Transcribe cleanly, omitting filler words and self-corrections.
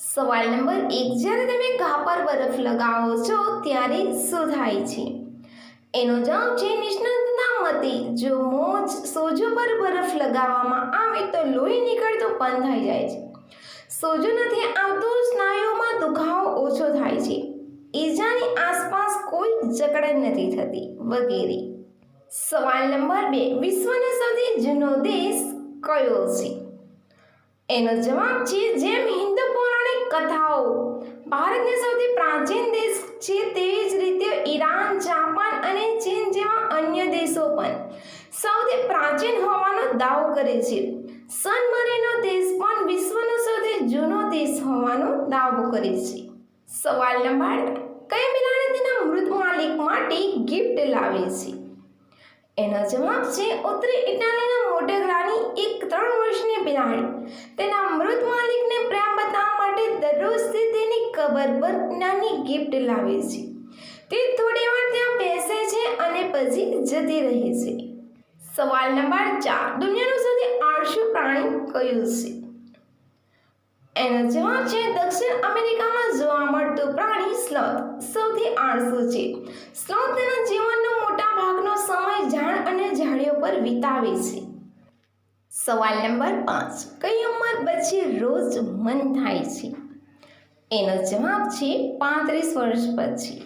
સવાલ નંબર 1, જ્યારે તમે ઘા પર બરફ લગાવો છો ત્યારે શું થાય છે? એનો જવાબ છે નિષ્ણાતના મતે જો સોજો પર બરફ લગાવવામાં આવે તો લોહી નીકળતું બંધ થઈ જાય છે, સોજો નથી આવતો, સ્નાયુઓમાં દુખાવો ઓછો થાય છે, ઈજાની આસપાસ કોઈ જકડન નથી થતી વગેરે. સવાલ નંબર 2, વિશ્વનો સૌથી જૂનો દેશ કયો છે? એનો જવાબ છે જેમ હિન્દુ પૌરાણિક કથાઓ ભારતનો સૌથી પ્રાચીન દેશ છે તેવી જ રીતે ઈરાન, જાપાન અને ચીન જેવા અન્ય દેશો પણ સૌથી પ્રાચીન હોવાનો દાવો કરે છે. સન મરીનો દેશ પણ વિશ્વનો સૌથી જૂનો દેશ હોવાનો દાવો કરે છે. સવાલ નંબર 3, કઈ બિલાડી તેના મૃત માલિક માટે ગિફ્ટ લાવે છે? એનો જવાબ છે ઉત્તરી ઇટાલીના મોટેરાની એક 3 વર્ષની બિલાડી તેના મૃત માલિકને પ્રેમ બતાવવા માટે દરરોજ તેની કબર પર નાની ગિફ્ટ લાવે છે. તે થોડી વાર ત્યાં બેસે છે અને પછી જતી રહે છે. સવાલ નંબર 4, દુનિયાનું સૌથી આળસુ પ્રાણી કયું છે? એનો જવાબ છે દક્ષિણ અમેરિકામાં જોવા મળતું પ્રાણી સ્લોથ સૌથી આળસુ છે. સ્લોથ તેના જીવનનો મોટા ભાગનો સમય ઝાડ અને ઝાડીઓ પર વિતાવે છે. સવાલ નંબર 5, કઈ ઉંમર પછી રોજ મન થાય છે? એનો જવાબ છે 35 વર્ષ પછી.